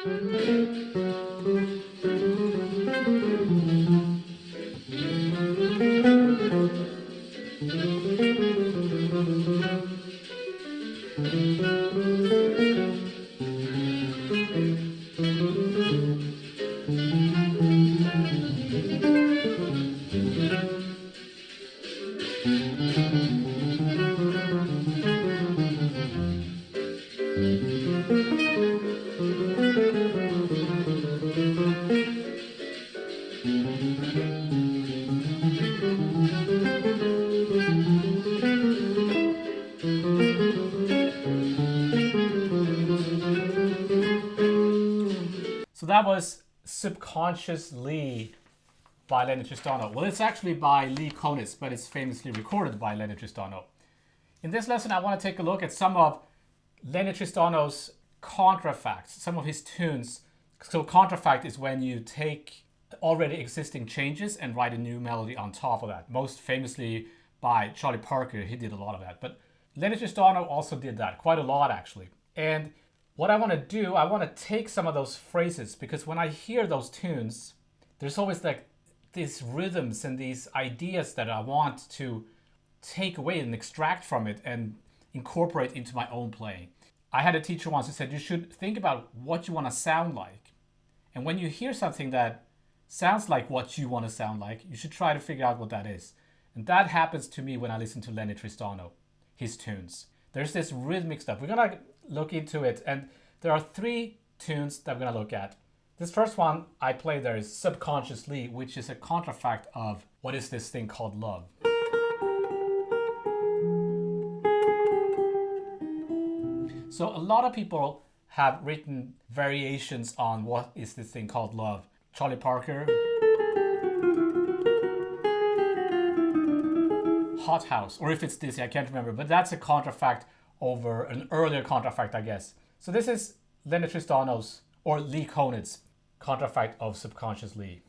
So that was Subconsciously by Lennie Tristano. Well, it's actually by Lee Konitz, but it's famously recorded by Lennie Tristano. In this lesson, I want to take a look at some of Lennie Tristano's contrafacts, some of his tunes. So contrafact is when you take already existing changes and write a new melody on top of that. Most famously by Charlie Parker, he did a lot of that. But Lennie Tristano also did that, quite a lot actually. And what I want to do, I want to take some of those phrases, because when I hear those tunes, there's always like these rhythms and these ideas that I want to take away and extract from it and incorporate into my own playing. I had a teacher once who said you should think about what you want to sound like. And when you hear something that sounds like what you want to sound like, you should try to figure out what that is. And that happens to me when I listen to Lennie Tristano, his tunes. There's this rhythmic stuff. We're going to look into it, and there are 3 tunes that we're going to look at. This first one I play there is Subconsciously, which is a contrafact of what is this thing called love. So a lot of people have written variations on what is this thing called love. Charlie Parker, Hot House, or if it's Dizzy, I can't remember, but that's a contrafact over an earlier contrafact, I guess. So this is Lennie Tristano's, or Lee Konitz, contrafact of Subconsciously.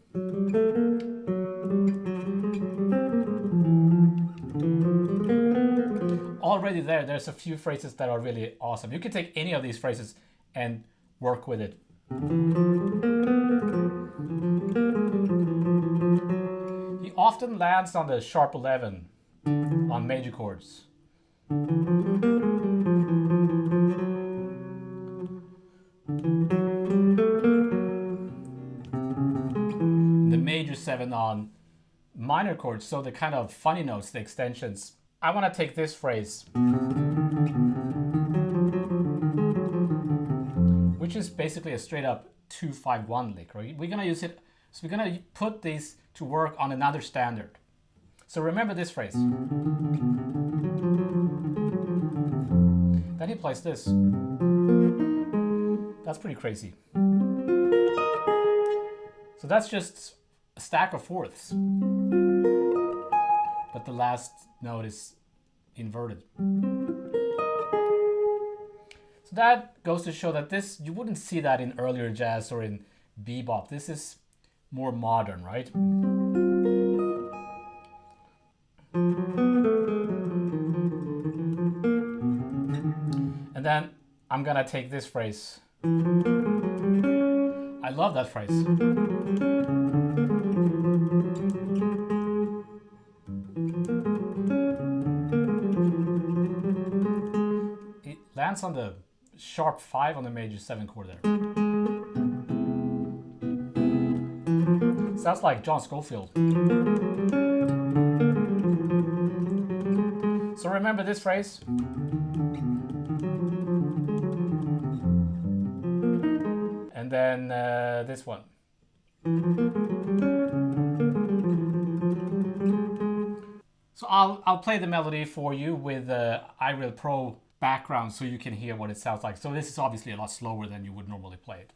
Already there's a few phrases that are really awesome. You can take any of these phrases and work with it. He often lands on the sharp 11 on major chords. The major 7 on minor chords, so the kind of funny notes, the extensions. I want to take this phrase, which is basically a straight up 2-5-1 lick, right? We're going to use it, so we're going to put these to work on another standard. So remember this phrase. Then he plays this. That's pretty crazy. So that's just a stack of fourths. But the last note is inverted. So that goes to show that this, you wouldn't see that in earlier jazz or in bebop. This is more modern, right? And then I'm gonna take this phrase. I love that phrase. It lands on the sharp 5 on the major 7 chord there. Sounds like John Scofield. So remember this phrase. And then this one. So I'll play the melody for you with iReal Pro background so you can hear what it sounds like. So this is obviously a lot slower than you would normally play it.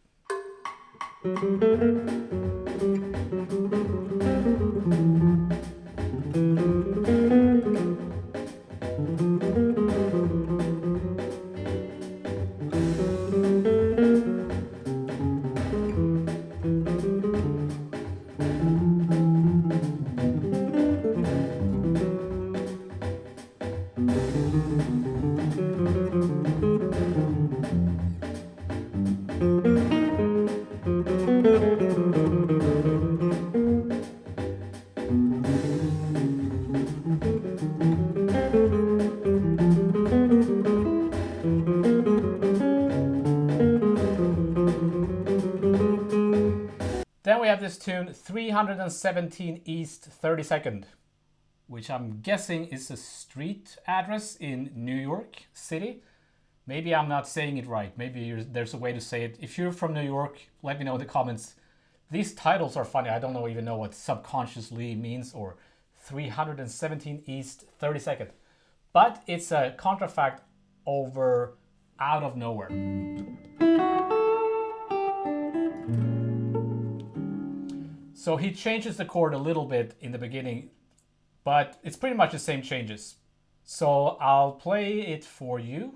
we have this tune 317 East 32nd, which I'm guessing is a street address in New York City. Maybe I'm not saying it right. Maybe there's a way to say it. If you're from New York, let me know in the comments. These titles are funny. I don't even know what subconsciously means, or 317 East 32nd. But it's a contrafact over Out of Nowhere. So he changes the chord a little bit in the beginning, but it's pretty much the same changes. So I'll play it for you.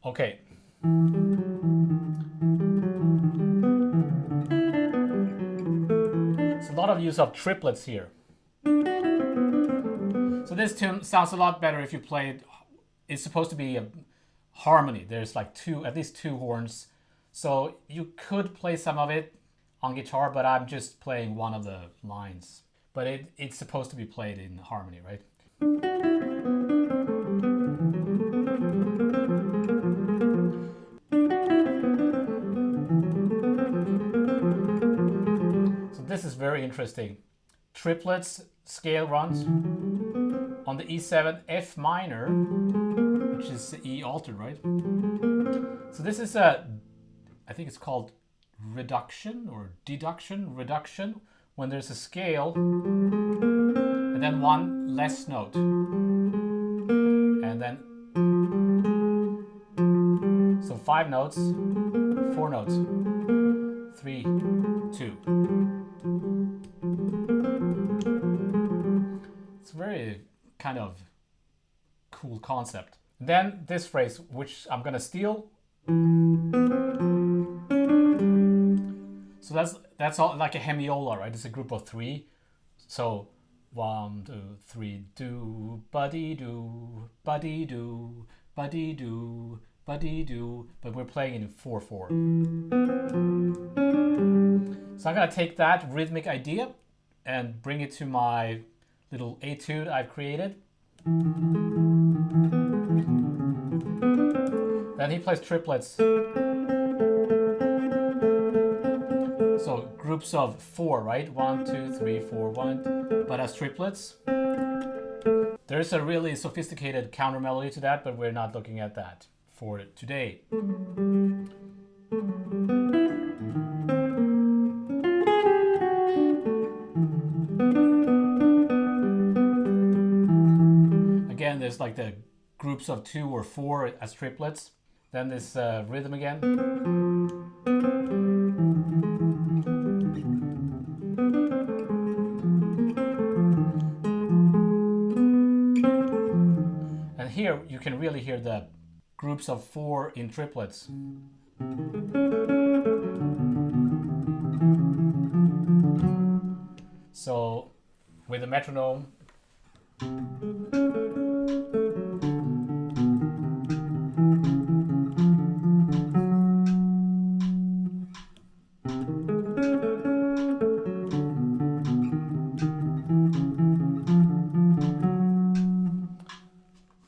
Okay. It's a lot of use of triplets here. So this tune sounds a lot better if you play it. It's supposed to be a harmony. There's like at least two horns. So you could play some of it on guitar, but I'm just playing one of the lines. But it's supposed to be played in harmony, right? This is very interesting. Triplets, scale runs on the E7, F minor, which is the E altered, right? So this is I think it's called reduction or reduction, when there's a scale and then one less note. And then, so 5 notes, 4 notes, 3, 2. It's a very kind of cool concept. Then this phrase, which I'm gonna steal. So that's all like a hemiola, right? It's a group of 3. So 1, 2, 3, do, buddy do, buddy do, buddy do, buddy do. But we're playing it in 4/4. So I'm gonna take that rhythmic idea and bring it to my little etude I've created. Then he plays triplets. So groups of 4, right? 1, 2, 3, 4, 1. But as triplets. There's a really sophisticated counter melody to that, but we're not looking at that for today. Again, there's like the groups of 2 or 4 as triplets. Then this rhythm again. And here you can really hear the groups of 4 in triplets. So with the metronome.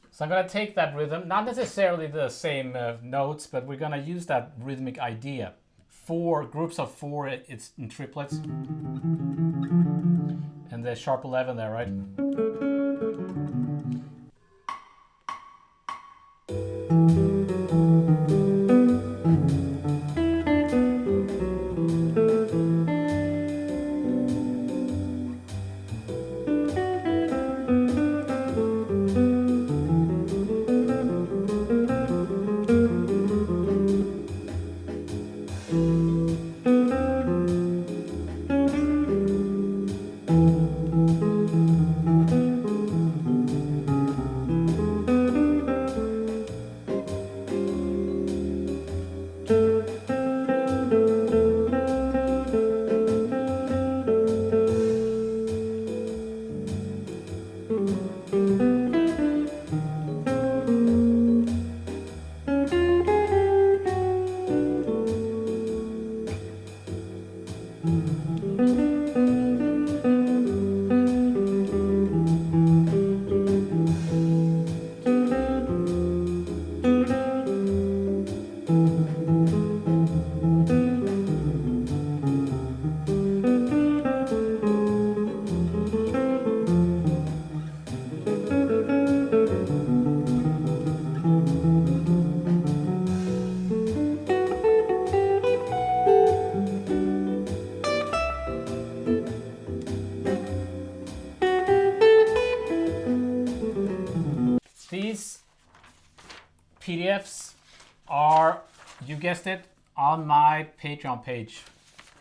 So I'm going to take that rhythm, not necessarily the same notes, but we're going to use that rhythmic idea. 4 groups of 4, it's in triplets. And the sharp 11 there, right? These PDFs are, you guessed it, on my Patreon page.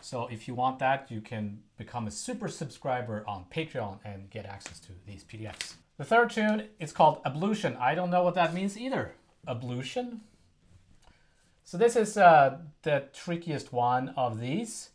So if you want that, you can become a super subscriber on Patreon and get access to these PDFs. The third tune is called Ablution. I don't know what that means either. Ablution? So this is the trickiest one of these.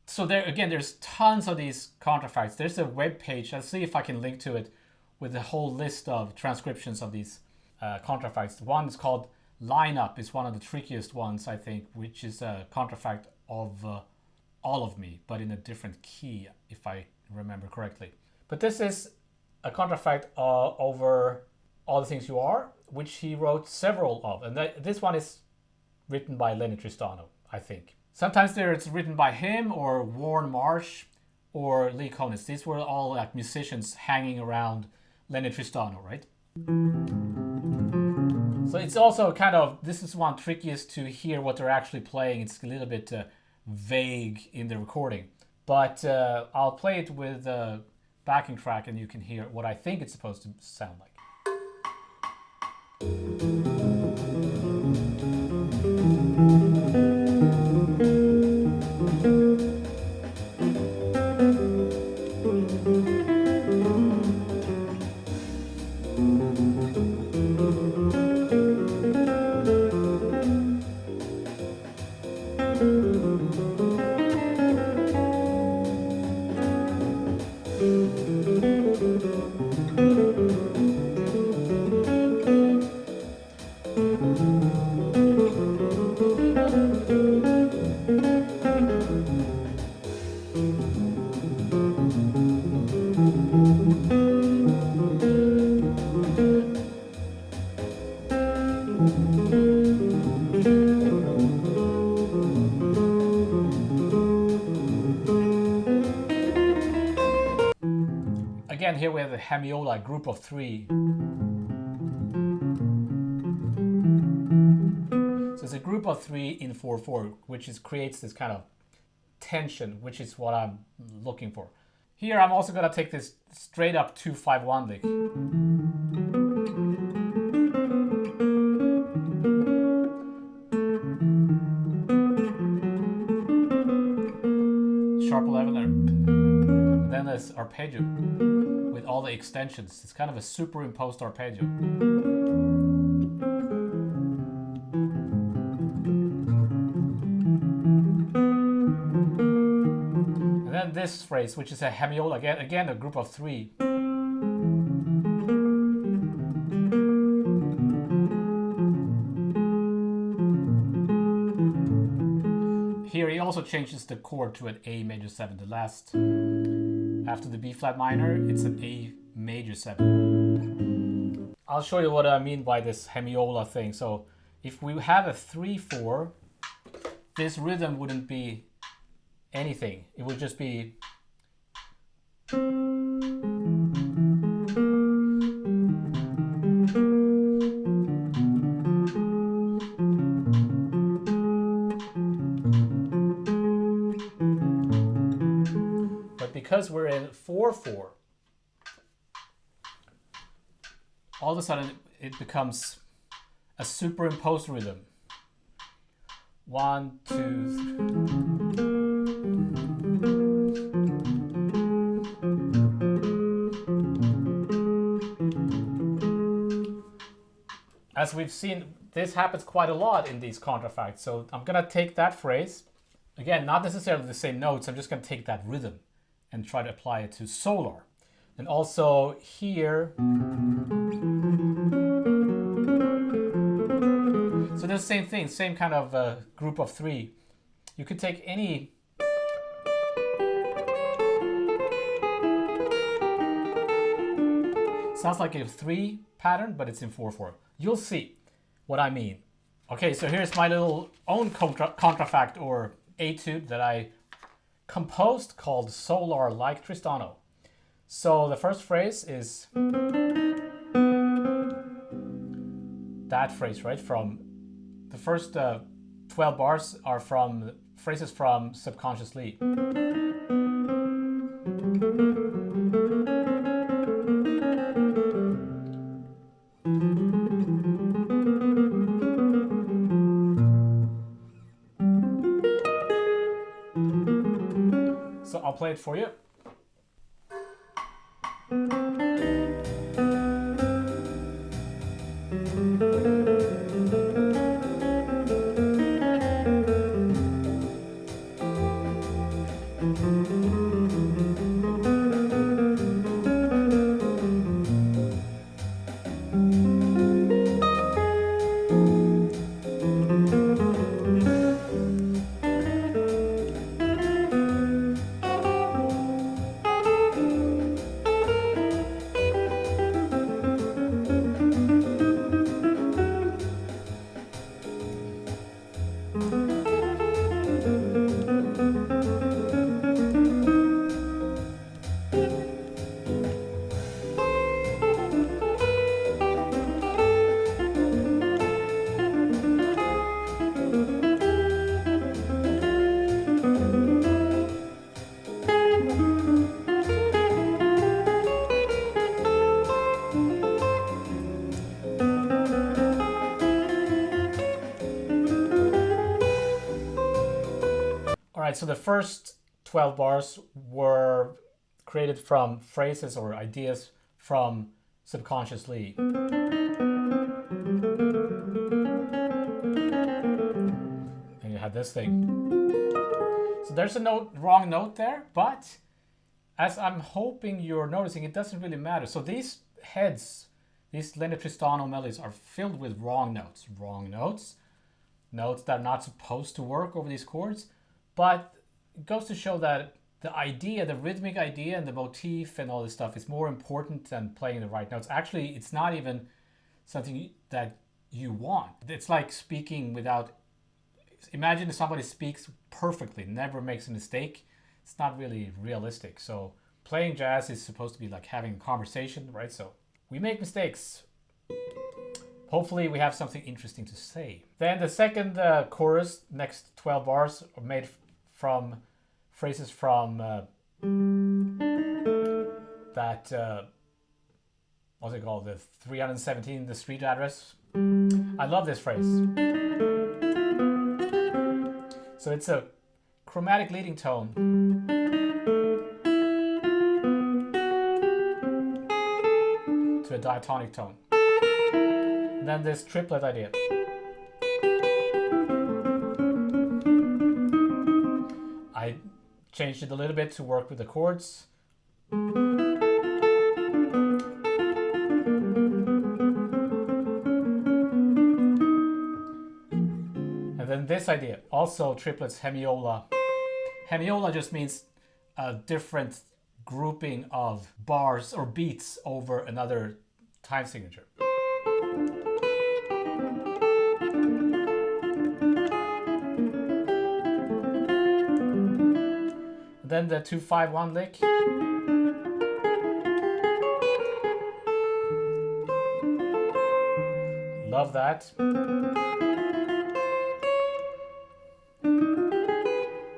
So there again, there's tons of these contrafacts. There's a web page. I'll see if I can link to it with a whole list of transcriptions of these contrafacts. One is called Lineup. It's one of the trickiest ones, I think, which is a contrafact of All of Me, but in a different key, if I remember correctly. But this is a contrafact over All the Things You Are, which he wrote several of. And this one is written by Lennie Tristano, I think. Sometimes it's written by him or Warren Marsh or Lee Konitz. These were all like musicians hanging around Lennie Tristano, right? So it's also kind of, this is one trickiest to hear what they're actually playing. It's a little bit vague in the recording. But I'll play it with a backing track and you can hear what I think it's supposed to sound like. Again, here we have the hemiola group of three. So it's a group of three in 4/4, which creates this kind of tension, which is what I'm looking for. Here I'm also going to take this straight up 2-5-1 lick. Sharp 11 there. And then there's arpeggio with all the extensions. It's kind of a superimposed arpeggio. And then this phrase, which is a hemiola, again a group of three. Here he also changes the chord to an A major 7. The last, after the B flat minor, it's an A major 7. I'll show you what I mean by this hemiola thing. So if we have a 3/4, this rhythm wouldn't be anything. It would just be because we're in 4/4, all of a sudden it becomes a a superimposed rhythm. 1, 2, 3. As we've seen, this happens quite a lot in these contrafacts. So I'm gonna take that phrase, again, not necessarily the same notes, I'm just gonna take that rhythm and try to apply it to solar. And also here, so the same thing, same kind of group of 3. You could take any sounds like a 3 pattern, but it's in 4/4. You'll see what I mean. Okay, so here's my little own contrafact or etude that I composed called Solar like Tristano. So the first phrase is that phrase, right? From the first 12 bars are from phrases from subconsciously. So I'll play it for you. Alright, so the first 12 bars were created from phrases or ideas from subconsciously. And you have this thing. So there's a wrong note there, but as I'm hoping you're noticing, it doesn't really matter. So these heads, these Lennie Tristano melodies are filled with wrong notes. Wrong notes. Notes that are not supposed to work over these chords. But it goes to show that the idea, the rhythmic idea and the motif and all this stuff is more important than playing the right notes. Actually, it's not even something that you want. It's like speaking without... Imagine if somebody speaks perfectly, never makes a mistake. It's not really realistic. So playing jazz is supposed to be like having a conversation, right? So we make mistakes. Hopefully we have something interesting to say. Then the second chorus, next 12 bars, are made from phrases from that, what's it called, the 317, the street address. I love this phrase. So it's a chromatic leading tone. To a diatonic tone. And then this triplet idea. I changed it a little bit to work with the chords. And then this idea, also triplets, hemiola. Hemiola just means a different grouping of bars or beats over another time signature. Then the 2-5-1 lick. Love that.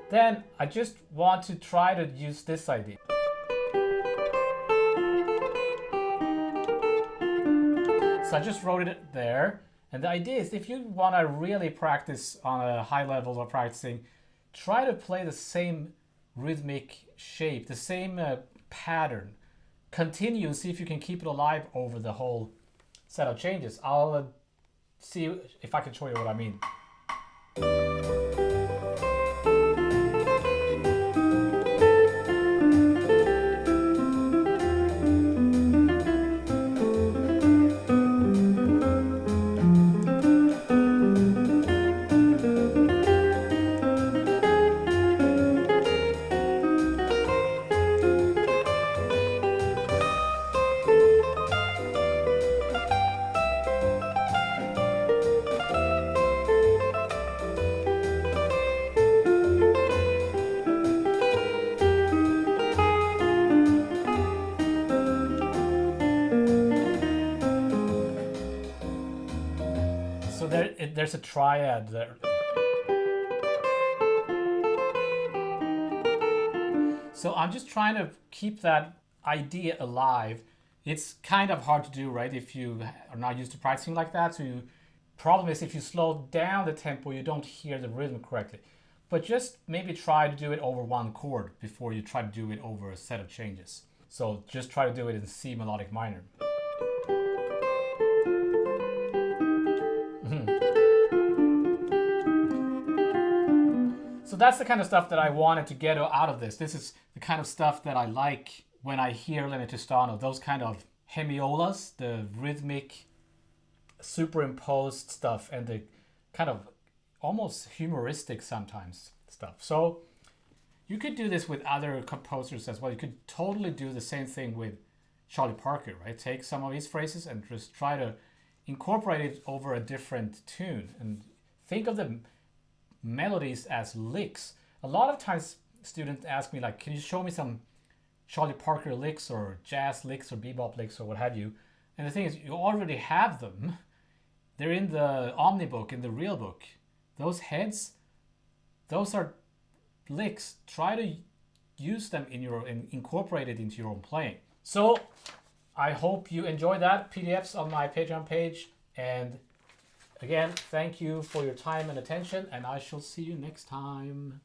Then I just want to try to use this idea. So I just wrote it there, And the idea is if you want to really practice on a high level of practicing, try to play the same rhythmic shape, the same pattern. Continue and see if you can keep it alive over the whole set of changes. I'll see if I can show you what I mean. So there's a triad there. So I'm just trying to keep that idea alive. It's kind of hard to do, right, if you are not used to practicing like that. So problem is if you slow down the tempo, you don't hear the rhythm correctly. But just maybe try to do it over one chord before you try to do it over a set of changes. So just try to do it in C melodic minor. So that's the kind of stuff that I wanted to get out of this. This is the kind of stuff that I like when I hear Lennie Tristano, those kind of hemiolas, the rhythmic superimposed stuff, and the kind of almost humoristic sometimes stuff. So you could do this with other composers as well. You could totally do the same thing with Charlie Parker, right? Take some of his phrases and just try to incorporate it over a different tune and think of the melodies as licks. A lot of times students ask me, like, can you show me some Charlie Parker licks or jazz licks or bebop licks or what have you? And the thing is, you already have them. They're in the Omni book, in the real book. Those heads, those are licks. Try to use them and incorporate it into your own playing. So I hope you enjoy that. PDFs on my Patreon page. And again, thank you for your time and attention, and I shall see you next time.